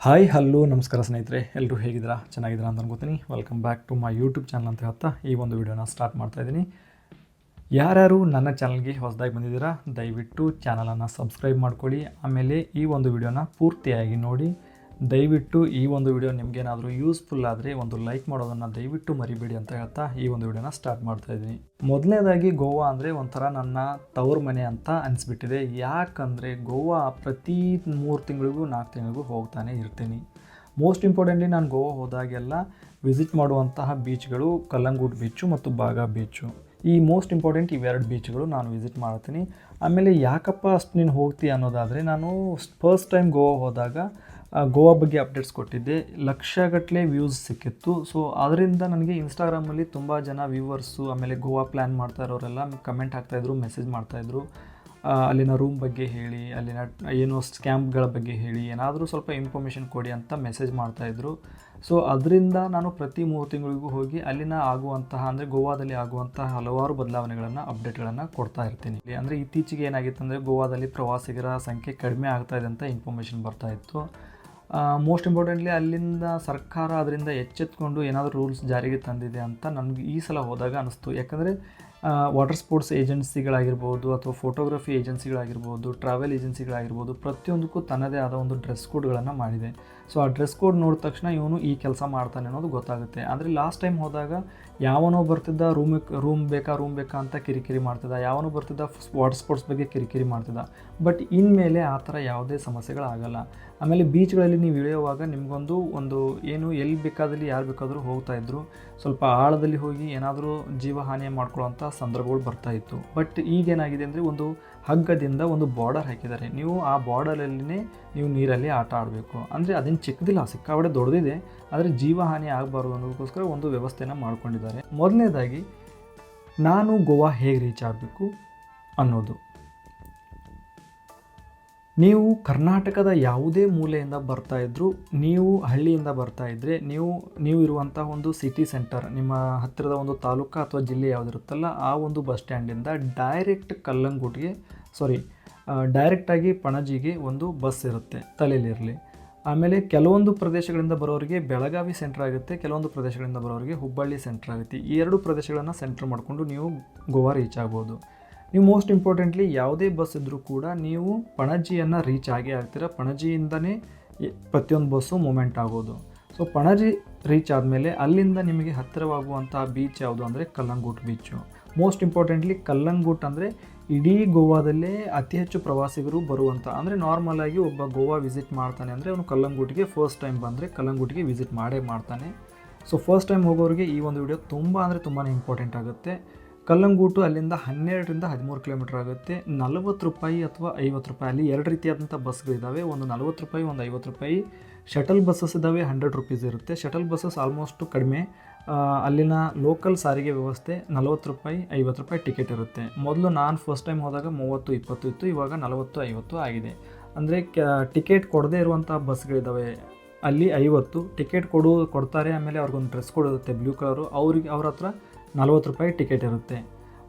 Hi hello ನಮಸ್ಕಾರ ಸ್ನೇಹಿತರೆ, ಎಲ್ಲರೂ ಹೇಗಿದ್ದೀರಾ? ಚೆನ್ನಾಗಿದ್ದೀರಾ ಅಂತ ಅನ್ಕೋತೀನಿ. Welcome back to my YouTube channel ಅಂತ ಹೇಳ್ತಾ ಈ ಒಂದು ವಿಡಿಯೋನ ಸ್ಟಾರ್ಟ್ ಮಾಡ್ತಾಯಿದ್ದೀನಿ. ಯಾರ್ಯಾರು ನನ್ನ ಚಾನಲ್ಗೆ ಹೊಸದಾಗಿ ಬಂದಿದ್ದೀರಾ ದಯವಿಟ್ಟು ಚಾನಲನ್ನು ಸಬ್ಸ್ಕ್ರೈಬ್ ಮಾಡ್ಕೊಳ್ಳಿ. ಆಮೇಲೆ ಈ ಒಂದು ವಿಡಿಯೋನ ಪೂರ್ತಿಯಾಗಿ ನೋಡಿ. ದಯವಿಟ್ಟು ಈ ಒಂದು ವಿಡಿಯೋ ನಿಮಗೇನಾದರೂ ಯೂಸ್ಫುಲ್ ಆದರೆ ಒಂದು ಲೈಕ್ ಮಾಡೋದನ್ನು ದಯವಿಟ್ಟು ಮರಿಬೇಡಿ ಅಂತ ಹೇಳ್ತಾ ಈ ಒಂದು ವಿಡಿಯೋನ ಸ್ಟಾರ್ಟ್ ಮಾಡ್ತಾಯಿದ್ದೀನಿ. ಮೊದಲನೇದಾಗಿ ಗೋವಾ ಅಂದರೆ ಒಂಥರ ನನ್ನ ತವರು ಮನೆ ಅಂತ ಅನಿಸ್ಬಿಟ್ಟಿದೆ. ಯಾಕಂದರೆ ಗೋವಾ ಪ್ರತಿ 3 ತಿಂಗಳಿಗೂ 4 ತಿಂಗಳಿಗೂ ಹೋಗ್ತಾನೆ ಇರ್ತೀನಿ. ಮೋಸ್ಟ್ ಇಂಪಾರ್ಟೆಂಟ್ಲಿ ನಾನು ಗೋವಾ ಹೋದಾಗೆಲ್ಲ ವಿಸಿಟ್ ಮಾಡುವಂತಹ ಬೀಚ್ಗಳು ಕಲ್ಲಂಗೂಟ್ ಬೀಚು ಮತ್ತು ಬಾಗಾ ಬೀಚು. ಈ ಮೋಸ್ಟ್ ಇಂಪಾರ್ಟೆಂಟ್ ಇವೆರಡು ಬೀಚ್ಗಳು ನಾನು ವಿಸಿಟ್ ಮಾಡ್ತೀನಿ. ಆಮೇಲೆ ಯಾಕಪ್ಪ ಅಷ್ಟು ನೀನು ಹೋಗ್ತೀಯ ಅನ್ನೋದಾದರೆ, ನಾನು ಫಸ್ಟ್ ಟೈಮ್ ಗೋವಾ ಹೋದಾಗ ಗೋವಾ ಬಗ್ಗೆ ಅಪ್ಡೇಟ್ಸ್ ಕೊಟ್ಟಿದ್ದೆ. ಲಕ್ಷಗಟ್ಟಲೆ ವ್ಯೂಸ್ ಸಿಕ್ಕಿತ್ತು. ಸೊ ಅದರಿಂದ ನನಗೆ ಇನ್ಸ್ಟಾಗ್ರಾಮಲ್ಲಿ ತುಂಬ ಜನ ವ್ಯೂವರ್ಸು, ಆಮೇಲೆ ಗೋವಾ ಪ್ಲ್ಯಾನ್ ಮಾಡ್ತಾ ಇರೋರೆಲ್ಲ ಕಮೆಂಟ್ ಹಾಕ್ತಾಯಿದ್ರು, ಮೆಸೇಜ್ ಮಾಡ್ತಾಯಿದ್ರು. ಅಲ್ಲಿನ ರೂಮ್ ಬಗ್ಗೆ ಹೇಳಿ, ಅಲ್ಲಿನ ಏನೋ ಸ್ಕ್ಯಾಮ್ಗಳ ಬಗ್ಗೆ ಹೇಳಿ, ಏನಾದರೂ ಸ್ವಲ್ಪ ಇನ್ಫಾರ್ಮೇಷನ್ ಕೊಡಿ ಅಂತ ಮೆಸೇಜ್ ಮಾಡ್ತಾಯಿದ್ರು. ಸೊ ಅದರಿಂದ ನಾನು ಪ್ರತಿ 3 ತಿಂಗಳಿಗೂ ಹೋಗಿ ಅಲ್ಲಿನ ಆಗುವಂತಹ ಅಂದರೆ ಗೋವಾದಲ್ಲಿ ಆಗುವಂತಹ ಹಲವಾರು ಬದಲಾವಣೆಗಳನ್ನು ಅಪ್ಡೇಟ್ಗಳನ್ನು ಕೊಡ್ತಾ ಇರ್ತೀನಿ. ಅಂದರೆ ಇತ್ತೀಚೆಗೆ ಏನಾಗಿತ್ತು ಅಂದರೆ ಗೋವಾದಲ್ಲಿ ಪ್ರವಾಸಿಗರ ಸಂಖ್ಯೆ ಕಡಿಮೆ ಆಗ್ತಾಯಿದೆ ಅಂತ ಇನ್ಫಾರ್ಮೇಷನ್ ಬರ್ತಾಯಿತ್ತು. ಮೋಸ್ಟ್ ಇಂಪಾರ್ಟೆಂಟ್ಲಿ ಅಲ್ಲಿಂದ ಸರ್ಕಾರ ಅದರಿಂದ ಎಚ್ಚೆತ್ಕೊಂಡು ಏನಾದರೂ ರೂಲ್ಸ್ ಜಾರಿಗೆ ತಂದಿದೆ ಅಂತ ನನಗೆ ಈ ಸಲ ಹೋದಾಗ ಅನ್ನಿಸ್ತು. ಯಾಕಂದರೆ ವಾಟರ್ ಸ್ಪೋರ್ಟ್ಸ್ ಏಜೆನ್ಸಿಗಳಾಗಿರ್ಬೋದು ಅಥವಾ ಫೋಟೋಗ್ರಫಿ ಏಜೆನ್ಸಿಗಳಾಗಿರ್ಬೋದು, ಟ್ರಾವೆಲ್ ಏಜೆನ್ಸಿಗಳಾಗಿರ್ಬೋದು, ಪ್ರತಿಯೊಂದಕ್ಕೂ ತನ್ನದೇ ಆದ ಒಂದು ಡ್ರೆಸ್ ಕೋಡ್ಗಳನ್ನು ಮಾಡಿದೆ. ಸೊ ಆ ಡ್ರೆಸ್ ಕೋಡ್ ನೋಡಿದ ತಕ್ಷಣ ಇವನು ಈ ಕೆಲಸ ಮಾಡ್ತಾನೆ ಅನ್ನೋದು ಗೊತ್ತಾಗುತ್ತೆ. ಅಂದರೆ ಲಾಸ್ಟ್ ಟೈಮ್ ಹೋದಾಗ ಯಾವನೋ ಬರ್ತಿದ್ದ ರೂಮ್ ಬೇಕಾ ಅಂತ ಕಿರಿಕಿರಿ ಮಾಡ್ತಿದ್ದ, ಯಾವನೋ ಬರ್ತಿದ್ದ ವಾಟರ್ ಸ್ಪೋರ್ಟ್ಸ್ ಬಗ್ಗೆ ಕಿರಿಕಿರಿ ಮಾಡ್ತಿದ್ದ. ಬಟ್ ಇನ್ಮೇಲೆ ಆ ಥರ ಯಾವುದೇ ಸಮಸ್ಯೆಗಳಾಗಲ್ಲ. ಆಮೇಲೆ ಬೀಚ್ಗಳಲ್ಲಿ ನೀವು ಇಳಿಯುವಾಗ ನಿಮಗೊಂದು ಏನು ಎಲ್ಲಿ ಬೇಕಾದಲ್ಲಿ ಯಾರು ಬೇಕಾದರೂ ಹೋಗ್ತಾಯಿದ್ರು. ಸ್ವಲ್ಪ ಆಳದಲ್ಲಿ ಹೋಗಿ ಏನಾದರೂ ಜೀವಹಾನಿ ಮಾಡ್ಕೊಳ್ಳೋಂಥ ಸಂದರ್ಭಗಳು ಬರ್ತಾಯಿತ್ತು. ಬಟ್ ಈಗೇನಾಗಿದೆ ಅಂದರೆ ಒಂದು ಹಗ್ಗದಿಂದ ಒಂದು ಬಾರ್ಡರ್ ಹಾಕಿದ್ದಾರೆ. ನೀವು ಆ ಬಾರ್ಡರಲ್ಲಿನೇ ನೀವು ನೀರಲ್ಲಿ ಆಟ ಆಡಬೇಕು. ಅಂದರೆ ಅದೇನು ಚಿಕ್ಕದಿಲ್ಲ, ಸಿಕ್ಕಾಪಟ್ಟೆ ದೊಡ್ಡದಿದೆ. ಆದರೆ ಜೀವಹಾನಿ ಆಗಬಾರ್ದು ಅನ್ನೋದಕ್ಕೋಸ್ಕರ ಒಂದು ವ್ಯವಸ್ಥೆನ ಮಾಡ್ಕೊಂಡಿದ್ದಾರೆ. ಮೊದಲನೇದಾಗಿ ನಾನು ಗೋವಾ ಹೇಗೆ ರೀಚ್ ಆಗಬೇಕು ಅನ್ನೋದು. ನೀವು ಕರ್ನಾಟಕದ ಯಾವುದೇ ಮೂಲೆಯಿಂದ ಬರ್ತಾಯಿದ್ರು, ನೀವು ಹಳ್ಳಿಯಿಂದ ಬರ್ತಾಯಿದ್ರೆ, ನೀವು ಇರುವಂಥ ಒಂದು ಸಿಟಿ ಸೆಂಟರ್, ನಿಮ್ಮ ಹತ್ತಿರದ ಒಂದು ತಾಲೂಕು ಅಥವಾ ಜಿಲ್ಲೆ ಯಾವುದಿರುತ್ತಲ್ಲ ಆ ಒಂದು ಬಸ್ ಸ್ಟ್ಯಾಂಡಿಂದ ಡೈರೆಕ್ಟಾಗಿ ಪಣಜಿಗೆ ಒಂದು ಬಸ್ ಇರುತ್ತೆ, ತಲೆಯಲ್ಲಿರಲಿ. ಆಮೇಲೆ ಕೆಲವೊಂದು ಪ್ರದೇಶಗಳಿಂದ ಬರೋರಿಗೆ ಬೆಳಗಾವಿ ಸೆಂಟ್ರ್ ಆಗುತ್ತೆ, ಕೆಲವೊಂದು ಪ್ರದೇಶಗಳಿಂದ ಬರೋರಿಗೆ ಹುಬ್ಬಳ್ಳಿ ಸೆಂಟ್ರ್ ಆಗುತ್ತೆ. ಈ 2 ಪ್ರದೇಶಗಳನ್ನು ಸೆಂಟ್ರ್ ಮಾಡಿಕೊಂಡು ನೀವು ಗೋವಾ ರೀಚ್ ಆಗ್ಬೋದು. ನೀವು ಮೋಸ್ಟ್ ಇಂಪಾರ್ಟೆಂಟ್ಲಿ ಯಾವುದೇ ಬಸ್ ಇದ್ದರೂ ಕೂಡ ನೀವು ಪಣಜಿಯನ್ನು ರೀಚ್ ಆಗ್ತೀರ. ಪಣಜಿಯಿಂದನೇ ಪ್ರತಿಯೊಂದು ಬಸ್ಸು ಮೂಮೆಂಟ್ ಆಗೋದು. ಸೊ ಪಣಜಿ ರೀಚ್ ಆದಮೇಲೆ ಅಲ್ಲಿಂದ ನಿಮಗೆ ಹತ್ತಿರವಾಗುವಂಥ ಬೀಚ್ ಯಾವುದು ಅಂದರೆ ಕಲ್ಲಂಗೂಟ್ ಬೀಚು. ಮೋಸ್ಟ್ ಇಂಪಾರ್ಟೆಂಟ್ಲಿ ಕಲ್ಲಂಗೂಟ್ ಅಂದರೆ ಇಡೀ ಗೋವಾದಲ್ಲೇ ಅತಿ ಹೆಚ್ಚು ಪ್ರವಾಸಿಗರು ಬರುವಂಥ, ಅಂದರೆ ನಾರ್ಮಲಾಗಿ ಒಬ್ಬ ಗೋವಾ ವಿಸಿಟ್ ಮಾಡ್ತಾನೆ ಅಂದರೆ ಅವನು ಕಲ್ಲಂಗೂಟಿಗೆ ಫಸ್ಟ್ ಟೈಮ್ ಬಂದರೆ ಕಲ್ಲಂಗೂಟಿಗೆ ವಿಸಿಟ್ ಮಾಡೇ ಮಾಡ್ತಾನೆ. ಸೊ ಫಸ್ಟ್ ಟೈಮ್ ಹೋಗೋರಿಗೆ ಈ ಒಂದು ವಿಡಿಯೋ ತುಂಬಾ ಇಂಪಾರ್ಟೆಂಟ್ ಆಗುತ್ತೆ. ಕಲ್ಲಂಗೂಟು ಅಲ್ಲಿಂದ 12 ರಿಂದ 13 ಕಿಲೋಮೀಟರ್ ಆಗುತ್ತೆ. 40 ರೂಪಾಯಿ ಅಥವಾ 50 ರೂಪಾಯಿ, ಅಲ್ಲಿ 2 ರೀತಿಯಾದಂಥ ಬಸ್ಗಳಿದ್ದಾವೆ. ಒಂದು 40 ರೂಪಾಯಿ, ಒಂದು 50 ರೂಪಾಯಿ. ಶಟಲ್ ಬಸ್ಸಸ್ ಇದ್ದಾವೆ, 100 ರುಪೀಸ್ ಇರುತ್ತೆ. ಶಟಲ್ ಬಸ್ಸಸ್ ಆಲ್ಮೋಸ್ಟು ಕಡಿಮೆ. ಅಲ್ಲಿನ ಲೋಕಲ್ ಸಾರಿಗೆ ವ್ಯವಸ್ಥೆ 40 ರೂಪಾಯಿ 50 ರೂಪಾಯಿ ಟಿಕೆಟ್ ಇರುತ್ತೆ. ಮೊದಲು ನಾನು ಫಸ್ಟ್ ಟೈಮ್ ಹೋದಾಗ 30-20 ಇತ್ತು, ಇವಾಗ 40-50 ಆಗಿದೆ. ಅಂದರೆ ಟಿಕೆಟ್ ಕೊಡದೇ ಇರುವಂಥ ಬಸ್ಗಳಿದ್ದಾವೆ. ಅಲ್ಲಿ 50 ಟಿಕೆಟ್ ಕೊಡ್ತಾರೆ. ಆಮೇಲೆ ಅವ್ರಿಗೊಂದು ಡ್ರೆಸ್ ಕೋಡ್ ಇರುತ್ತೆ ಬ್ಲೂ ಕಲರು, ಅವ್ರ ಹತ್ರ 40 ರೂಪಾಯಿ ಟಿಕೆಟ್ ಇರುತ್ತೆ.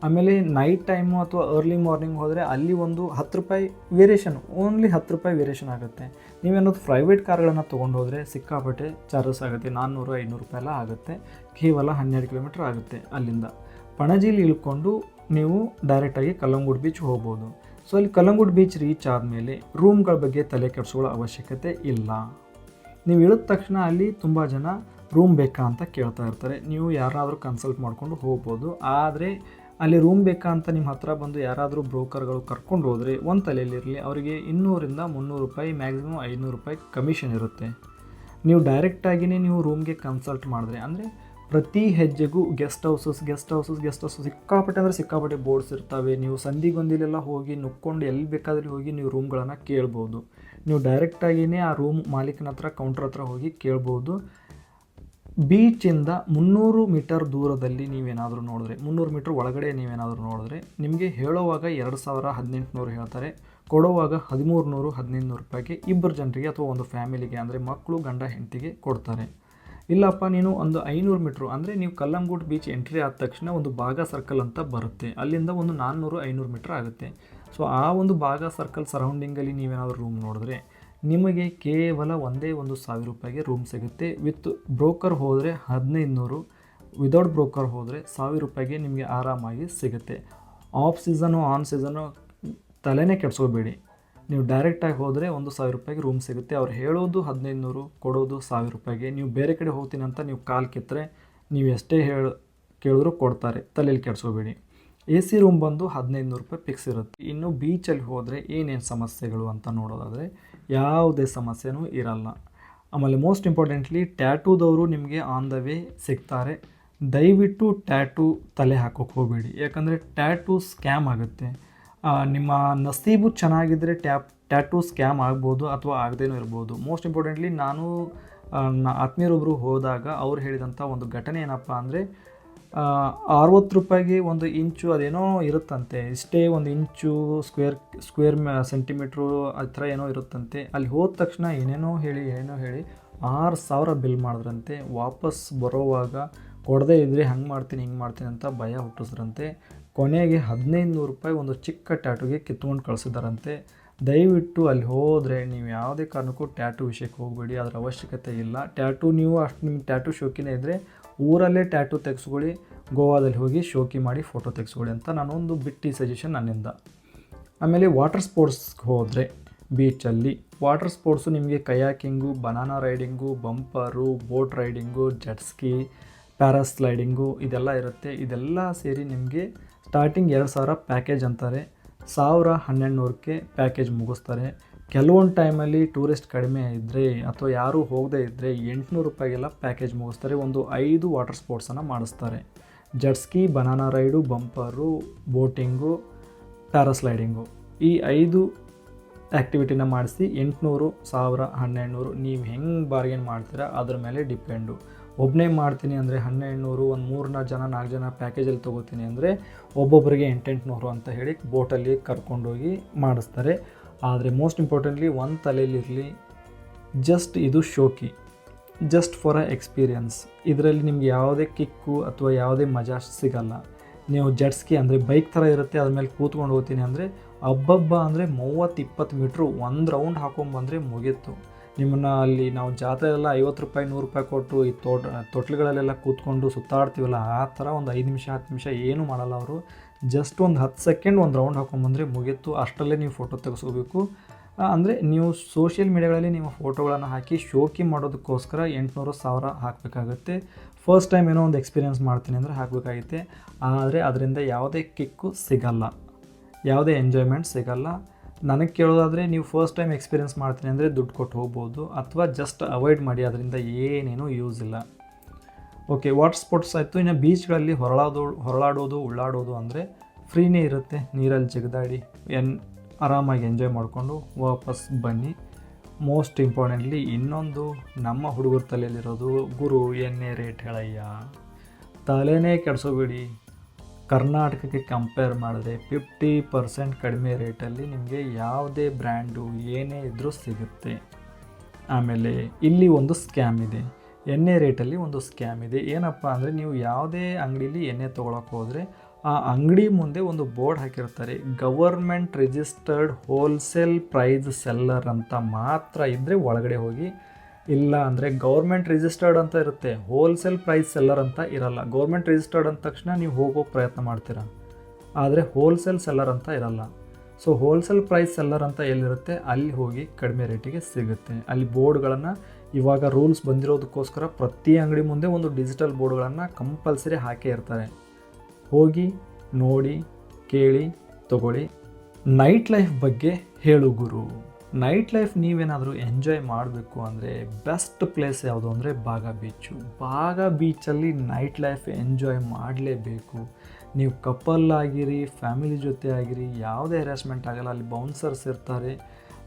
ಆಮೇಲೆ ನೈಟ್ ಟೈಮು ಅಥವಾ ಅರ್ಲಿ ಮಾರ್ನಿಂಗ್ ಹೋದರೆ ಅಲ್ಲಿ ಒಂದು 10 ರೂಪಾಯಿ ವೇರಿಯೇಷನ್, ಓನ್ಲಿ 10 ರೂಪಾಯಿ ವೇರಿಯೇಷನ್ ಆಗುತ್ತೆ. ನೀವೇನೋದು ಪ್ರೈವೇಟ್ ಕಾರ್ಗಳನ್ನು ತೊಗೊಂಡು ಹೋದರೆ ಸಿಕ್ಕಾಪಟ್ಟೆ ಚಾರ್ಜಸ್ ಆಗುತ್ತೆ, 400-500 ರೂಪಾಯಿ ಎಲ್ಲ ಆಗುತ್ತೆ. ಕೇವಲ 12 ಕಿಲೋಮೀಟ್ರ್ ಆಗುತ್ತೆ. ಅಲ್ಲಿಂದ ಪಣಜಿಲಿ ಇಳ್ಕೊಂಡು ನೀವು ಡೈರೆಕ್ಟಾಗಿ ಕಲ್ಲಂಗೂಟ್ ಬೀಚ್ ಹೋಗ್ಬೋದು. ಸೊ ಅಲ್ಲಿ ಕಲ್ಲಂಗೂಟ್ ಬೀಚ್ ರೀಚ್ ಆದಮೇಲೆ ರೂಮ್ಗಳ ಬಗ್ಗೆ ತಲೆ ಕೆಡಿಸ್ಕೊಳ್ಳೋ ಅವಶ್ಯಕತೆ ಇಲ್ಲ. ನೀವು ಇಳಿದ ತಕ್ಷಣ ಅಲ್ಲಿ ತುಂಬ ಜನ ರೂಮ್ ಬೇಕಾ ಅಂತ ಕೇಳ್ತಾ ಇರ್ತಾರೆ. ನೀವು ಯಾರಾದರೂ ಕನ್ಸಲ್ಟ್ ಮಾಡಿಕೊಂಡು ಹೋಗ್ಬೋದು. ಆದರೆ ಅಲ್ಲಿ ರೂಮ್ ಬೇಕಾ ಅಂತ ನಿಮ್ಮ ಹತ್ರ ಬಂದು ಯಾರಾದರೂ ಬ್ರೋಕರ್ಗಳು ಕರ್ಕೊಂಡು ಹೋದರೆ ಒಂದು ತಲೆಯಲ್ಲಿರಲಿ, ಅವರಿಗೆ 200-300 ರೂಪಾಯಿ, ಮ್ಯಾಕ್ಸಿಮಮ್ 500 ರೂಪಾಯಿ ಕಮಿಷನ್ ಇರುತ್ತೆ. ನೀವು ಡೈರೆಕ್ಟಾಗಿಯೇ ನೀವು ರೂಮ್ಗೆ ಕನ್ಸಲ್ಟ್ ಮಾಡಿದ್ರೆ, ಅಂದರೆ ಪ್ರತಿ ಹೆಜ್ಜೆಗೂ ಗೆಸ್ಟ್ ಹೌಸಸ್ ಸಿಕ್ಕಾಪಟ್ಟೆ ಬೋರ್ಡ್ಸ್ ಇರ್ತವೆ. ನೀವು ಸಂದಿಗೊಂದಿಲೆಲ್ಲ ಹೋಗಿ ನುಕ್ಕೊಂಡು ಎಲ್ಲಿ ಬೇಕಾದರೂ ಹೋಗಿ ನೀವು ರೂಮ್ಗಳನ್ನು ಕೇಳ್ಬೋದು. ನೀವು ಡೈರೆಕ್ಟಾಗಿಯೇ ಆ ರೂಮ್ ಮಾಲೀಕನ ಹತ್ರ, ಕೌಂಟ್ರ್ ಹತ್ರ ಹೋಗಿ ಕೇಳ್ಬೋದು. ಬೀಚಿಂದ 300 ಮೀಟರ್ ದೂರದಲ್ಲಿ ನೀವೇನಾದರೂ ನೋಡಿದ್ರೆ, 300 ಮೀಟ್ರ್ ಒಳಗಡೆ ನೀವೇನಾದರೂ ನೋಡಿದ್ರೆ, ನಿಮಗೆ ಹೇಳೋವಾಗ 2018 ಹೇಳ್ತಾರೆ, ಕೊಡೋವಾಗ 1300-1500 ರೂಪಾಯಿಗೆ ಇಬ್ಬರು ಜನರಿಗೆ ಅಥವಾ ಒಂದು ಫ್ಯಾಮಿಲಿಗೆ, ಅಂದರೆ ಮಕ್ಕಳು ಗಂಡ ಹೆಂಡತಿಗೆ ಕೊಡ್ತಾರೆ. ಇಲ್ಲಪ್ಪ ನೀನು ಒಂದು 500 ಮೀಟ್ರು ಅಂದರೆ ನೀವು ಕಲ್ಲಂಗೂಟ್ ಬೀಚ್ ಎಂಟ್ರಿ ಆದ ತಕ್ಷಣ ಒಂದು ಬಾಗಾ ಸರ್ಕಲ್ ಅಂತ ಬರುತ್ತೆ, ಅಲ್ಲಿಂದ ಒಂದು 400-500 ಮೀಟ್ರ್ ಆಗುತ್ತೆ. ಸೊ ಆ ಒಂದು ಬಾಗಾ ಸರ್ಕಲ್ ಸರೌಂಡಿಂಗಲ್ಲಿ ನೀವೇನಾದರೂ ರೂಮ್ ನೋಡಿದ್ರೆ ನಿಮಗೆ ಕೇವಲ ಒಂದೇ 1,000 ರೂಪಾಯಿಗೆ ರೂಮ್ ಸಿಗುತ್ತೆ. ವಿತ್ ಬ್ರೋಕರ್ ಹೋದರೆ 1,500, ವಿದೌಟ್ ಬ್ರೋಕರ್ ಹೋದರೆ 1,000 ರೂಪಾಯಿಗೆ ನಿಮಗೆ ಆರಾಮಾಗಿ ಸಿಗುತ್ತೆ. ಆಫ್ ಸೀಸನು ಆನ್ ಸೀಸನು ತಲೆನೇ ಕೆಡಿಸ್ಕೋಬೇಡಿ. ನೀವು ಡೈರೆಕ್ಟಾಗಿ ಹೋದರೆ 1,000 ರೂಪಾಯಿಗೆ ರೂಮ್ ಸಿಗುತ್ತೆ. ಅವ್ರು ಹೇಳೋದು 1,500, ಕೊಡೋದು 1,000 ರೂಪಾಯಿಗೆ. ನೀವು ಬೇರೆ ಕಡೆ ಹೋಗ್ತೀನಿ ಅಂತ ನೀವು ಕಾಲು ಕಿತ್ತರೆ ನೀವು ಎಷ್ಟೇ ಕೇಳಿದ್ರು ಕೊಡ್ತಾರೆ, ತಲೆಯಲ್ಲಿ ಕೆಡಿಸ್ಕೋಬೇಡಿ. ಎ ಸಿ ರೂಮ್ ಬಂದು 1,500 ರೂಪಾಯಿ ಫಿಕ್ಸ್ ಇರುತ್ತೆ. ಇನ್ನು ಬೀಚಲ್ಲಿ ಹೋದರೆ ಏನೇನು ಸಮಸ್ಯೆಗಳು ಅಂತ ನೋಡೋದಾದರೆ ಯಾವುದೇ ಸಮಸ್ಯೆನೂ ಇರಲ್ಲ. ಆಮೇಲೆ ಮೋಸ್ಟ್ ಇಂಪಾರ್ಟೆಂಟ್ಲಿ ಟ್ಯಾಟೂದವರು ನಿಮಗೆ ಆನ್ ದ ವೇ ಸಿಗ್ತಾರೆ. ದಯವಿಟ್ಟು ಟ್ಯಾಟೂ ತಲೆ ಹಾಕೋಕ್ಕೆ ಹೋಗಬೇಡಿ, ಯಾಕಂದರೆ ಟ್ಯಾಟೂ ಸ್ಕ್ಯಾಮ್ ಆಗುತ್ತೆ. ನಿಮ್ಮ ನಸೀಬು ಚೆನ್ನಾಗಿದ್ದರೆ ಟ್ಯಾಟೂ ಸ್ಕ್ಯಾಮ್ ಆಗ್ಬೋದು ಅಥವಾ ಆಗದೇನೂ ಇರ್ಬೋದು. ಮೋಸ್ಟ್ ಇಂಪಾರ್ಟೆಂಟ್ಲಿ ನಾನು ಆತ್ಮೀಯರೊಬ್ಬರು ಹೋದಾಗ ಅವ್ರು ಹೇಳಿದಂಥ ಒಂದು ಘಟನೆ ಏನಪ್ಪ ಅಂದರೆ 60 ರೂಪಾಯಿಗೆ 1 ಇಂಚು ಅದೇನೋ ಇರುತ್ತಂತೆ, ಇಷ್ಟೇ 1 ಇಂಚು ಸ್ಕ್ವೇರ್ ಸೆಂಟಿಮೀಟ್ರು ಆ ಥರ ಏನೋ ಇರುತ್ತಂತೆ. ಅಲ್ಲಿ ಹೋದ ತಕ್ಷಣ ಏನೇನೋ ಹೇಳಿ 6,000 ಬಿಲ್ ಮಾಡಿದ್ರಂತೆ. ವಾಪಸ್ ಬರೋವಾಗ ಕೊಡದೇ ಇದ್ದರೆ ಹಂಗೆ ಮಾಡ್ತೀನಿ ಹಿಂಗೆ ಮಾಡ್ತೀನಿ ಅಂತ ಭಯ ಹುಟ್ಟಿಸ್ರಂತೆ. ಕೊನೆಗೆ 1,500 ರೂಪಾಯಿ ಒಂದು ಚಿಕ್ಕ ಟ್ಯಾಟೂಗೆ ಕಿತ್ಕೊಂಡು ಕಳಿಸಿದಾರಂತೆ. ದಯವಿಟ್ಟು ಅಲ್ಲಿ ಹೋದರೆ ನೀವು ಯಾವುದೇ ಕಾರಣಕ್ಕೂ ಟ್ಯಾಟೂ ವಿಷಯಕ್ಕೆ ಹೋಗಬೇಡಿ, ಅದರ ಅವಶ್ಯಕತೆ ಇಲ್ಲ. ಟ್ಯಾಟೂ ನೀವು ಅಷ್ಟು ನಿಮ್ಗೆ ಟ್ಯಾಟೂ ಶೋಕಿನೇ ಇದ್ದರೆ ಊರಲ್ಲೇ ಟ್ಯಾಟೂ ತೆಗೆಸ್ಕೊಳ್ಳಿ, ಗೋವಾದಲ್ಲಿ ಹೋಗಿ ಶೋಕಿ ಮಾಡಿ ಫೋಟೋ ತೆಗೆಸ್ಕೊಳ್ಳಿ ಅಂತ ನಾನೊಂದು ಬಿಟ್ಟಿ ಸಜೆಷನ್ ನನ್ನಿಂದ. ಆಮೇಲೆ ವಾಟರ್ ಸ್ಪೋರ್ಟ್ಸ್ಗೆ ಹೋದರೆ ಬೀಚಲ್ಲಿ ವಾಟರ್ ಸ್ಪೋರ್ಟ್ಸು ನಿಮಗೆ kayaking, banana riding, bumper, boat riding, jet ski, parasailing ಇದೆಲ್ಲ ಇರುತ್ತೆ. ಇದೆಲ್ಲ ಸೇರಿ ನಿಮಗೆ ಸ್ಟಾರ್ಟಿಂಗ್ 2,000 ಪ್ಯಾಕೇಜ್ ಅಂತಾರೆ. 1,000-1,200ಕ್ಕೆ ಪ್ಯಾಕೇಜ್ ಮುಗಿಸ್ತಾರೆ. ಕೆಲವೊಂದು ಟೈಮಲ್ಲಿ ಟೂರಿಸ್ಟ್ ಕಡಿಮೆ ಇದ್ದರೆ ಅಥವಾ ಯಾರೂ ಹೋಗದೇ ಇದ್ದರೆ 800 ರೂಪಾಯಿಗೆಲ್ಲ ಪ್ಯಾಕೇಜ್ ಮುಗಿಸ್ತಾರೆ. ಒಂದು 5 ವಾಟರ್ ಸ್ಪೋರ್ಟ್ಸನ್ನು ಮಾಡಿಸ್ತಾರೆ. ಜೆಟ್ಸ್ಕಿ, ಬನಾನಾ ರೈಡು, ಬಂಪರು, ಬೋಟಿಂಗು, ಪ್ಯಾರಾಸ್ಲೈಡಿಂಗು ಈ 5 ಆ್ಯಕ್ಟಿವಿಟಿನ ಮಾಡಿಸಿ 800, 1,000, 1,200 ನೀವು ಹೆಂಗೆ ಬಾರ್ಗೇನ್ ಮಾಡ್ತೀರಾ ಅದ್ರ ಮೇಲೆ ಡಿಪೆಂಡು. ಒಬ್ಬನೇ ಮಾಡ್ತೀನಿ ಅಂದರೆ 1,200, ಒಂದು 3-4 ಜನ ಪ್ಯಾಕೇಜಲ್ಲಿ ತೊಗೋತೀನಿ ಅಂದರೆ ಒಬ್ಬೊಬ್ಬರಿಗೆ 800 ಅಂತ ಹೇಳಿ ಬೋಟಲ್ಲಿ ಕರ್ಕೊಂಡೋಗಿ ಮಾಡಿಸ್ತಾರೆ. ಆದರೆ ಮೋಸ್ಟ್ ಇಂಪಾರ್ಟೆಂಟ್ಲಿ ಒಂದು ತಲೆಯಲ್ಲಿರಲಿ, ಜಸ್ಟ್ ಇದು ಶೋಕಿ, ಜಸ್ಟ್ ಫಾರ್ ಅ ಎಕ್ಸ್ಪೀರಿಯನ್ಸ್. ಇದರಲ್ಲಿ ನಿಮ್ಗೆ ಯಾವುದೇ ಕಿಕ್ಕು ಅಥವಾ ಯಾವುದೇ ಮಜಾ ಸಿಗಲ್ಲ. ನೀವು ಜೆಟ್ಸ್ಕಿ ಅಂದರೆ ಬೈಕ್ ಥರ ಇರುತ್ತೆ, ಅದ್ರ ಮೇಲೆ ಕೂತ್ಕೊಂಡು ಹೋಗ್ತೀನಿ ಅಂದರೆ ಹಬ್ಬ ಅಂದರೆ 30-20 ಮೀಟ್ರು ಒಂದು ರೌಂಡ್ ಹಾಕೊಂಬಂದರೆ ಮುಗೀತು. ನಿಮ್ಮನ್ನು ಅಲ್ಲಿ ನಾವು ಜಾತ್ರೆಯೆಲ್ಲ 50 ರೂಪಾಯಿ 100 ರೂಪಾಯಿ ಕೊಟ್ಟು ಈ ತೊಟ್ಲುಗಳಲ್ಲೆಲ್ಲ ಕೂತ್ಕೊಂಡು ಸುತ್ತಾಡ್ತೀವಲ್ಲ ಆ ಥರ ಒಂದು 5 ನಿಮಿಷ 10 ನಿಮಿಷ ಏನೂ ಮಾಡಲ್ಲ ಅವರು. ಜಸ್ಟ್ ಒಂದು 10 ಸೆಕೆಂಡ್ ಒಂದು ರೌಂಡ್ ಹಾಕೊಂಬಂದರೆ ಮುಗೀತು. ಅಷ್ಟರಲ್ಲೇ ನೀವು ಫೋಟೋ ತೆಗೆಸ್ಕೋಬೇಕು. ಅಂದರೆ ನೀವು ಸೋಷಿಯಲ್ ಮೀಡಿಯಾಗಳಲ್ಲಿ ನಿಮ್ಮ ಫೋಟೋಗಳನ್ನು ಹಾಕಿ ಶೋಕಿ ಮಾಡೋದಕ್ಕೋಸ್ಕರ 800-1,000 ಹಾಕಬೇಕಾಗುತ್ತೆ. ಫಸ್ಟ್ ಟೈಮ್ ಏನೋ ಒಂದು ಎಕ್ಸ್ಪೀರಿಯೆನ್ಸ್ ಮಾಡ್ತೀನಿ ಅಂದರೆ ಹಾಕಬೇಕಾಗುತ್ತೆ. ಆದರೆ ಅದರಿಂದ ಯಾವುದೇ ಕಿಕ್ಕು ಸಿಗಲ್ಲ, ಯಾವುದೇ ಎಂಜಾಯ್ಮೆಂಟ್ ಸಿಗಲ್ಲ. ನನಗೆ ಕೇಳೋದಾದರೆ ನೀವು ಫಸ್ಟ್ ಟೈಮ್ ಎಕ್ಸ್ಪೀರಿಯೆನ್ಸ್ ಮಾಡ್ತೀನಿ ಅಂದರೆ ದುಡ್ಡು ಕೊಟ್ಟು ಹೋಗ್ಬೋದು, ಅಥವಾ ಜಸ್ಟ್ ಅವಾಯ್ಡ್ ಮಾಡಿ, ಅದರಿಂದ ಏನೇನೂ ಯೂಸ್ ಇಲ್ಲ. ಓಕೆ, ವಾಟರ್ ಸ್ಪೋರ್ಟ್ಸ್ ಆಯಿತು. ಇನ್ನು ಬೀಚ್ಗಳಲ್ಲಿ ಹೊರಳಾಡೋದು ಉಳ್ಳಾಡೋದು ಅಂದರೆ ಫ್ರೀನೇ ಇರುತ್ತೆ. ನೀರಲ್ಲಿ ಜಿಗಿದಾಡಿ ಆರಾಮಾಗಿ ಎಂಜಾಯ್ ಮಾಡಿಕೊಂಡು ವಾಪಸ್ ಬನ್ನಿ. ಮೋಸ್ಟ್ ಇಂಪಾರ್ಟೆಂಟ್ಲಿ ಇನ್ನೊಂದು ನಮ್ಮ ಹುಡುಗರ ತಲೆಯಲ್ಲಿರೋದು, ಗುರು ಎಣ್ಣೆ ರೇಟ್ ಹೇಳಯ್ಯ, ತಲೆನೇ ಕೆಡಿಸೋಬೇಡಿ. ಕರ್ನಾಟಕಕ್ಕೆ ಕಂಪೇರ್ ಮಾಡಿದ್ರೆ 50% ಕಡಿಮೆ ರೇಟಲ್ಲಿ ನಿಮಗೆ ಯಾವುದೇ ಬ್ರ್ಯಾಂಡು ಏನೇ ಇದ್ದರೂ ಸಿಗುತ್ತೆ. ಆಮೇಲೆ ಇಲ್ಲಿ ಒಂದು ಸ್ಕ್ಯಾಮ್ ಇದೆ, ಎಣ್ಣೆ ರೇಟಲ್ಲಿ ಒಂದು ಸ್ಕ್ಯಾಮ್ ಇದೆ. ಏನಪ್ಪ ಅಂದರೆ ನೀವು ಯಾವುದೇ ಅಂಗಡೀಲಿ ಎಣ್ಣೆ ತೊಗೊಳಕ್ಕೆ ಹೋದರೆ ಆ ಅಂಗಡಿ ಮುಂದೆ ಒಂದು ಬೋರ್ಡ್ ಹಾಕಿರ್ತಾರೆ, government registered wholesale price seller ಅಂತ ಮಾತ್ರ ಇದ್ದರೆ ಒಳಗಡೆ ಹೋಗಿ. ಇಲ್ಲ ಅಂದರೆ ಗೌರ್ಮೆಂಟ್ ರಿಜಿಸ್ಟರ್ಡ್ ಅಂತ ಇರುತ್ತೆ, ಹೋಲ್ಸೇಲ್ ಪ್ರೈಸ್ ಸೆಲ್ಲರ್ ಅಂತ ಇರಲ್ಲ. ಗೌರ್ಮೆಂಟ್ ರಿಜಿಸ್ಟರ್ಡ್ ಅಂದ ತಕ್ಷಣ ನೀವು ಹೋಗೋಕ್ಕೆ ಪ್ರಯತ್ನ ಮಾಡ್ತೀರಾ, ಆದರೆ ಹೋಲ್ಸೇಲ್ ಸೆಲ್ಲರ್ ಅಂತ ಇರಲ್ಲ. ಸೊ ಹೋಲ್ಸೇಲ್ ಪ್ರೈಸ್ ಸೆಲ್ಲರ್ ಅಂತ ಎಲ್ಲಿರುತ್ತೆ ಅಲ್ಲಿ ಹೋಗಿ ಕಡಿಮೆ ರೇಟಿಗೆ ಸಿಗುತ್ತೆ. ಅಲ್ಲಿ ಬೋರ್ಡ್ಗಳನ್ನು ಇವಾಗ ರೂಲ್ಸ್ ಬಂದಿರೋದಕ್ಕೋಸ್ಕರ ಪ್ರತಿ ಅಂಗಡಿ ಮುಂದೆ ಒಂದು ಡಿಜಿಟಲ್ ಬೋರ್ಡ್ಗಳನ್ನು ಕಂಪಲ್ಸರಿ ಹಾಕೇ ಇರ್ತಾರೆ. ಹೋಗಿ ನೋಡಿ, ಕೇಳಿ, ತಗೊಳ್ಳಿ. ನೈಟ್ ಲೈಫ್ ಬಗ್ಗೆ ಹೇಳು ಗುರು. ನೈಟ್ ಲೈಫ್ ನೀವೇನಾದರೂ ಎಂಜಾಯ್ ಮಾಡಬೇಕು ಅಂದರೆ ಬೆಸ್ಟ್ ಪ್ಲೇಸ್ ಯಾವುದು ಅಂದರೆ ಬಾಗ ಬೀಚು. ಬಾಗ ಬೀಚಲ್ಲಿ ನೈಟ್ ಲೈಫ್ ಎಂಜಾಯ್ ಮಾಡಲೇಬೇಕು. ನೀವು ಕಪಲ್ ಆಗಿರಿ, ಫ್ಯಾಮಿಲಿ ಜೊತೆ ಆಗಿರಿ, ಯಾವುದೇ ಹ್ಯಾರಾಸ್ಮೆಂಟ್ ಆಗಲ್ಲ. ಅಲ್ಲಿ ಬೌನ್ಸರ್ಸ್ ಇರ್ತಾರೆ,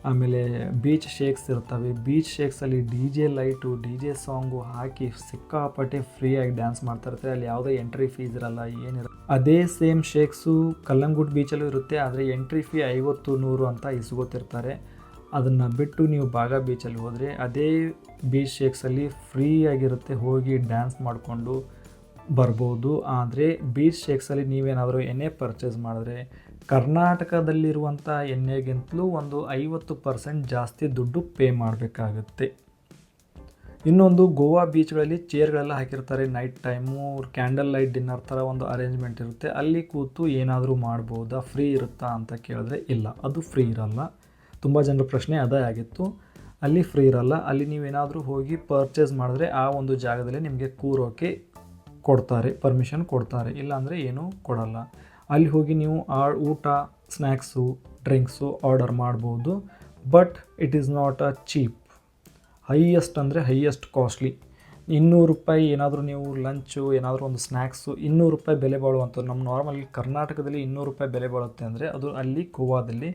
ಆಮೇಲೆ ಬೀಚ್ ಶೇಕ್ಸ್ ಇರ್ತವೆ. ಬೀಚ್ ಶೇಕ್ಸಲ್ಲಿ DJ ಲೈಟು, DJ ಸಾಂಗು ಹಾಕಿ ಸಿಕ್ಕಾಪಟ್ಟೆ ಫ್ರೀಯಾಗಿ ಡ್ಯಾನ್ಸ್ ಮಾಡ್ತಾ ಇರ್ತಾರೆ. ಅಲ್ಲಿ ಯಾವುದೇ ಎಂಟ್ರಿ ಫೀಸ್ ಇರಲ್ಲ, ಏನಿರಲ್ಲ. ಅದೇ ಸೇಮ್ ಶೇಕ್ಸು ಕಲ್ಲಂಗುಡ್ ಬೀಚಲ್ಲೂ ಇರುತ್ತೆ, ಆದರೆ ಎಂಟ್ರಿ ಫೀ 50-100 ಅಂತ ಇಸ್ಕೊತಿರ್ತಾರೆ. ಅದನ್ನು ಬಿಟ್ಟು ನೀವು ಬಾಗ ಬೀಚಲ್ಲಿ ಹೋದರೆ ಅದೇ ಬೀಚ್ ಶೇಕ್ಸಲ್ಲಿ ಫ್ರೀಯಾಗಿರುತ್ತೆ, ಹೋಗಿ ಡ್ಯಾನ್ಸ್ ಮಾಡಿಕೊಂಡು ಬರ್ಬೋದು. ಆದರೆ ಬೀಚ್ ಶೇಕ್ಸಲ್ಲಿ ನೀವೇನಾದರೂ ಎಣ್ಣೆ ಪರ್ಚೇಸ್ ಮಾಡಿದ್ರೆ ಕರ್ನಾಟಕದಲ್ಲಿರುವಂಥ ಎಣ್ಣೆಗಿಂತಲೂ ಒಂದು 50% ಜಾಸ್ತಿ ದುಡ್ಡು ಪೇ ಮಾಡಬೇಕಾಗುತ್ತೆ. ಇನ್ನೊಂದು, ಗೋವಾ ಬೀಚ್ಗಳಲ್ಲಿ ಚೇರ್ಗಳೆಲ್ಲ ಹಾಕಿರ್ತಾರೆ. Night time candle light dinner ಥರ ಒಂದು ಅರೇಂಜ್ಮೆಂಟ್ ಇರುತ್ತೆ. ಅಲ್ಲಿ ಕೂತು ಏನಾದರೂ ಮಾಡ್ಬೋದಾ, ಫ್ರೀ ಇರುತ್ತಾ ಅಂತ ಕೇಳಿದ್ರೆ ಇಲ್ಲ, ಅದು ಫ್ರೀ ಇರಲ್ಲ. ತುಂಬ ಜನರ ಪ್ರಶ್ನೆ ಅದೇ ಆಗಿತ್ತು. ಅಲ್ಲಿ ಫ್ರೀ ಇರಲ್ಲ. ಅಲ್ಲಿ ನೀವೇನಾದರೂ ಹೋಗಿ ಪರ್ಚೇಸ್ ಮಾಡಿದ್ರೆ ಆ ಒಂದು ಜಾಗದಲ್ಲಿ ನಿಮಗೆ ಕೂರೋಕ್ಕೆ ಕೊಡ್ತಾರೆ, ಪರ್ಮಿಷನ್ ಕೊಡ್ತಾರೆ. ಇಲ್ಲಾಂದರೆ ಏನೂ ಕೊಡಲ್ಲ. ಅಲ್ಲಿ ಹೋಗಿ ನೀವು ಊಟ, ಸ್ನ್ಯಾಕ್ಸು, ಡ್ರಿಂಕ್ಸು ಆರ್ಡರ್ ಮಾಡ್ಬೋದು. But it is not a cheap. Highest ಅಂದರೆ ಹೈಯೆಸ್ಟ್ ಕಾಸ್ಟ್ಲಿ. 200 ರೂಪಾಯಿ ಏನಾದರೂ ನೀವು ಲಂಚು, ಏನಾದರೂ ಒಂದು ಸ್ನ್ಯಾಕ್ಸು 200 ರೂಪಾಯಿ ಬೆಲೆ ಬಾಳುವಂಥದ್ದು. ನಮ್ಮ ನಾರ್ಮಲ್ ಕರ್ನಾಟಕದಲ್ಲಿ 200 ರೂಪಾಯಿ ಬೆಲೆ ಬಾಳುತ್ತೆ ಅಂದರೆ ಅದು ಅಲ್ಲಿ ಗೋವಾದಲ್ಲಿ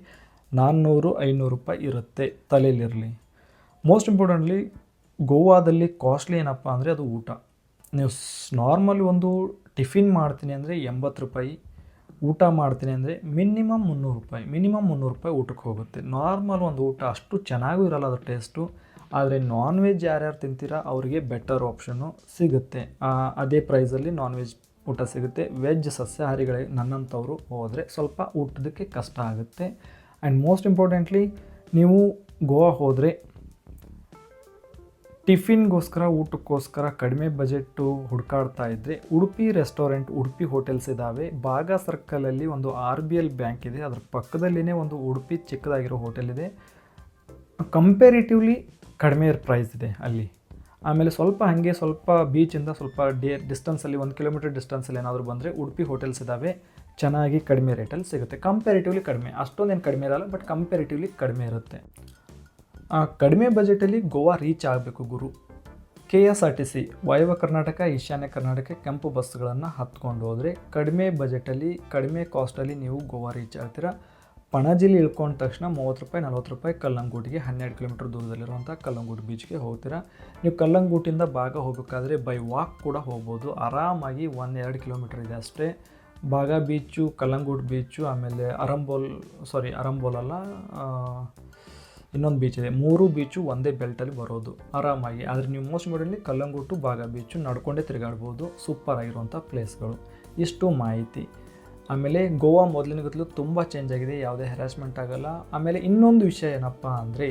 400-500 ರೂಪಾಯಿ ಇರುತ್ತೆ. ತಲೆಯಲ್ಲಿರಲಿ. ಮೋಸ್ಟ್ ಇಂಪಾರ್ಟೆಂಟ್ಲಿ ಗೋವಾದಲ್ಲಿ ಕಾಸ್ಟ್ಲಿ ಏನಪ್ಪ ಅಂದರೆ ಅದು ಊಟ. ನೀವು ನಾರ್ಮಲ್ ಒಂದು ಟಿಫಿನ್ ಮಾಡ್ತೀನಿ ಅಂದರೆ 80 ರೂಪಾಯಿ, ಊಟ ಮಾಡ್ತೀನಿ ಅಂದರೆ ಮಿನಿಮಮ್ 300 ರೂಪಾಯಿ. ಮಿನಿಮಮ್ 300 ರೂಪಾಯಿ ಊಟಕ್ಕೆ ಹೋಗುತ್ತೆ. ನಾರ್ಮಲ್ ಒಂದು ಊಟ ಅಷ್ಟು ಚೆನ್ನಾಗೂ ಇರಲ್ಲ ಅದರ ಟೇಸ್ಟು. ಆದರೆ ನಾನ್ ವೆಜ್ ಯಾರ್ಯಾರು ತಿಂತೀರಾ ಅವರಿಗೆ ಬೆಟರ್ ಆಪ್ಷನ್ನು ಸಿಗುತ್ತೆ. ಅದೇ ಪ್ರೈಸಲ್ಲಿ ನಾನ್ ವೆಜ್ ಊಟ ಸಿಗುತ್ತೆ. ವೆಜ್ ಸಸ್ಯಾಹಾರಿಗಳಿಗೆ ನನ್ನಂಥವರು ಹೋದರೆ ಸ್ವಲ್ಪ ಊಟದಕ್ಕೆ ಕಷ್ಟ ಆಗುತ್ತೆ. ಆ್ಯಂಡ್ ಮೋಸ್ಟ್ ಇಂಪಾರ್ಟೆಂಟ್ಲಿ ನೀವು ಗೋವಾ ಹೋದರೆ ಟಿಫಿನ್ಗೋಸ್ಕರ, ಊಟಕ್ಕೋಸ್ಕರ ಕಡಿಮೆ ಬಜೆಟ್ಟು ಹುಡುಕಾಡ್ತಾ ಇದ್ದರೆ ಉಡುಪಿ ರೆಸ್ಟೋರೆಂಟ್, ಉಡುಪಿ ಹೋಟೆಲ್ಸ್ ಇದ್ದಾವೆ. ಬಾಗ ಸರ್ಕಲಲ್ಲಿ ಒಂದು RBL ಬ್ಯಾಂಕ್ ಇದೆ. ಅದ್ರ ಪಕ್ಕದಲ್ಲಿನೇ ಒಂದು ಉಡುಪಿ ಚಿಕ್ಕದಾಗಿರೋ ಹೋಟೆಲ್ ಇದೆ. ಕಂಪೇರಿಟಿವ್ಲಿ ಕಡಿಮೆ ಪ್ರೈಸ್ ಇದೆ ಅಲ್ಲಿ. ಆಮೇಲೆ ಸ್ವಲ್ಪ ಬೀಚಿಂದ ಸ್ವಲ್ಪ ಡಿಸ್ಟೆನ್ಸಲ್ಲಿ 1 ಕಿಲೋಮೀಟರ್ ಡಿಸ್ಟೆನ್ಸಲ್ಲಿ ಏನಾದರೂ ಬಂದರೆ ಉಡುಪಿ ಹೋಟೆಲ್ಸ್ ಇದ್ದಾವೆ. ಚೆನ್ನಾಗಿ ಕಡಿಮೆ ರೇಟಲ್ಲಿ ಸಿಗುತ್ತೆ. ಕಂಪೇರಿಟಿವ್ಲಿ ಕಡಿಮೆ, ಅಷ್ಟೊಂದೇನು ಕಡಿಮೆ ಇರಲ್ಲ, ಬಟ್ ಕಂಪೇರಿಟಿವ್ಲಿ ಕಡಿಮೆ ಇರುತ್ತೆ. ಕಡಿಮೆ ಬಜೆಟಲ್ಲಿ ಗೋವಾ ರೀಚ್ ಆಗಬೇಕು ಗುರು. KSRTC ವಾಯವ್ಯ ಕರ್ನಾಟಕ, ಈಶಾನ್ಯ ಕರ್ನಾಟಕ ಕೆಂಪು ಬಸ್ಸುಗಳನ್ನು ಹತ್ಕೊಂಡು ಹೋದರೆ ಕಡಿಮೆ ಬಜೆಟಲ್ಲಿ, ಕಡಿಮೆ ಕಾಸ್ಟಲ್ಲಿ ನೀವು ಗೋವಾ ರೀಚ್ ಆಗ್ತೀರಾ. ಪಣಜಿಲಿ ಇಳ್ಕೊಂಡ ತಕ್ಷಣ 30 ರೂಪಾಯಿ 40 ರೂಪಾಯಿ ಕಲ್ಲಂಗೂಟಿಗೆ 12 ಕಿಲೋಮೀಟರ್ ದೂರದಲ್ಲಿರುವಂಥ ಕಲ್ಲಂಗೂಟು ಬೀಚ್ಗೆ ಹೋಗ್ತೀರಾ. ನೀವು ಕಲ್ಲಂಗೂಟಿಂದ ಬಾಗ ಹೋಗಬೇಕಾದ್ರೆ ಬೈ ವಾಕ್ ಕೂಡ ಹೋಗ್ಬೋದು. ಆರಾಮಾಗಿ 1-2 ಕಿಲೋಮೀಟರ್ ಇದೆ ಅಷ್ಟೇ. ಬಾಗ ಬೀಚು, ಕಲ್ಲಂಗೂಟು ಬೀಚು, ಆಮೇಲೆ ಅರಂಬೋಲ್ ಅಲ್ಲ, ಇನ್ನೊಂದು ಬೀಚ್ ಇದೆ. 3 ಬೀಚು ಒಂದೇ ಬೆಲ್ಟಲ್ಲಿ ಬರೋದು ಆರಾಮಾಗಿ. ಆದರೆ ನೀವು ಮೋಸ್ಟ್ ಇಂಪಾರ್ಟೆಂಟ್ಲಿ ಕಲ್ಲಂಗೂಟು, ಬಾಗ ಬೀಚು ನಡ್ಕೊಂಡೇ ತಿರುಗಾಡ್ಬೋದು. ಸೂಪರ್ ಆಗಿರುವಂಥ ಪ್ಲೇಸ್ಗಳು. ಇಷ್ಟು ಮಾಹಿತಿ. ಆಮೇಲೆ ಗೋವಾ ಮೊದಲಿನಗತ್ತಲೂ ತುಂಬ ಚೇಂಜ್ ಆಗಿದೆ, ಯಾವುದೇ ಹ್ಯಾರಾಸ್ಮೆಂಟ್ ಆಗೋಲ್ಲ. ಆಮೇಲೆ ಇನ್ನೊಂದು ವಿಷಯ ಏನಪ್ಪ ಅಂದರೆ,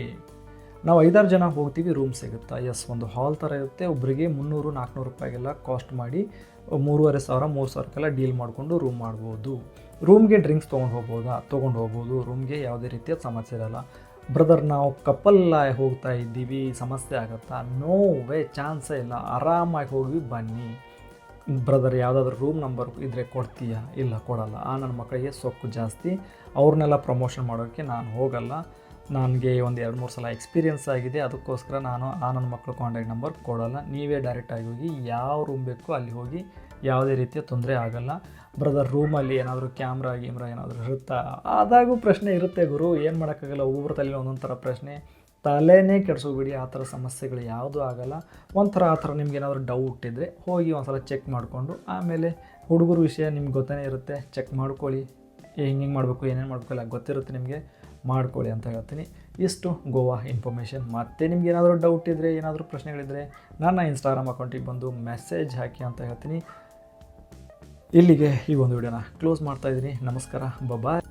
ನಾವು 5-6 ಜನ ಹೋಗ್ತೀವಿ, ರೂಮ್ ಸಿಗುತ್ತಾ? ಎಸ್, ಒಂದು ಹಾಲ್ ಥರ ಇರುತ್ತೆ. ಒಬ್ಬರಿಗೆ 300-400 ರೂಪಾಯಿಗೆಲ್ಲ ಕಾಸ್ಟ್ ಮಾಡಿ 3,500-3,000ಕ್ಕೆಲ್ಲ ಡೀಲ್ ಮಾಡಿಕೊಂಡು ರೂಮ್ ಮಾಡ್ಬೋದು. ರೂಮ್ಗೆ ಡ್ರಿಂಕ್ಸ್ ತೊಗೊಂಡು ಹೋಗ್ಬೋದು. ರೂಮ್ಗೆ ಯಾವುದೇ ರೀತಿಯ ಸಮಸ್ಯೆ ಇರಲ್ಲ. ಬ್ರದರ್, ನಾವು ಕಪಲ್ ಹೋಗ್ತಾ ಇದ್ದೀವಿ, ಸಮಸ್ಯೆ ಆಗುತ್ತಾ? ನೋ ವೇ, ಚಾನ್ಸೇ ಇಲ್ಲ. ಆರಾಮಾಗಿ ಹೋಗಿ ಬನ್ನಿ. ಬ್ರದರ್, ಯಾವುದಾದ್ರೂ ರೂಮ್ ನಂಬರ್ ಇದ್ದರೆ ಕೊಡ್ತೀಯಾ? ಇಲ್ಲ, ಕೊಡಲ್ಲ. ನನ್ನ ಮಕ್ಕಳಿಗೆ ಸೊಕ್ಕು ಜಾಸ್ತಿ, ಅವ್ರನ್ನೆಲ್ಲ ಪ್ರಮೋಷನ್ ಮಾಡೋಕ್ಕೆ ನಾನು ಹೋಗಲ್ಲ. ನನಗೆ ಒಂದು 2-3 ಸಲ ಎಕ್ಸ್ಪೀರಿಯೆನ್ಸ್ ಆಗಿದೆ. ಅದಕ್ಕೋಸ್ಕರ ನಾನು ನನ್ನ ಮಕ್ಕಳು ಕಾಂಟ್ಯಾಕ್ಟ್ ನಂಬರ್ ಕೊಡೋಲ್ಲ. ನೀವೇ ಡೈರೆಕ್ಟಾಗಿ ಹೋಗಿ ಯಾವ ರೂಮ್ ಬೇಕೋ ಅಲ್ಲಿ ಹೋಗಿ, ಯಾವುದೇ ರೀತಿಯ ತೊಂದರೆ ಆಗೋಲ್ಲ. ಬ್ರದರ್, ರೂಮಲ್ಲಿ ಏನಾದರೂ ಕ್ಯಾಮ್ರಾ ಏನಾದರೂ ಇರುತ್ತಾ? ಆದಾಗೂ ಪ್ರಶ್ನೆ ಇರುತ್ತೆ ಗುರು, ಏನು ಮಾಡೋಕ್ಕಾಗಲ್ಲ. ಒಬ್ಬೊಬ್ಬರ ತಲೆಯಲ್ಲಿ ಒಂದೊಂದು ಥರ ಪ್ರಶ್ನೆ. ತಲೆನೇ ಕೆಡಿಸೋಬಿಡಿ, ಆ ಥರ ಸಮಸ್ಯೆಗಳು ಯಾವುದೂ ಆಗೋಲ್ಲ. ಒಂಥರ ಆ ಥರ ನಿಮ್ಗೆ ಏನಾದರೂ ಡೌಟ್ ಇದ್ದರೆ ಹೋಗಿ ಒಂದು ಸಲ ಚೆಕ್ ಮಾಡಿಕೊಂಡು, ಆಮೇಲೆ ಹುಡುಗರ ವಿಷಯ ನಿಮ್ಗೆ ಗೊತ್ತೇ ಇರುತ್ತೆ, ಚೆಕ್ ಮಾಡ್ಕೊಳ್ಳಿ. ಹಿಂಗೆ ಮಾಡಬೇಕು, ಏನೇನು ಮಾಡಬೇಕು ಎಲ್ಲ ಗೊತ್ತಿರುತ್ತೆ ನಿಮಗೆ, ಮಾಡ್ಕೊಳ್ಳಿ ಅಂತ ಹೇಳ್ತೀನಿ. ಇಷ್ಟು ಗೋವಾ ಇನ್ಫಾರ್ಮೇಷನ್. ಮತ್ತು ನಿಮ್ಗೆ ಏನಾದರೂ ಡೌಟ್ ಇದ್ದರೆ, ಏನಾದರೂ ಪ್ರಶ್ನೆಗಳಿದ್ದರೆ ನನ್ನ ಇನ್ಸ್ಟಾಗ್ರಾಮ್ ಅಕೌಂಟಿಗೆ ಬಂದು ಮೆಸೇಜ್ ಹಾಕಿ ಅಂತ ಹೇಳ್ತೀನಿ. ಇಲ್ಲಿಗೆ ಈ ಒಂದು ವಿಡಿಯೋನ ಕ್ಲೋಸ್ ಮಾಡ್ತಾಯಿದ್ದೀನಿ. ನಮಸ್ಕಾರ, ಬಾಯ್.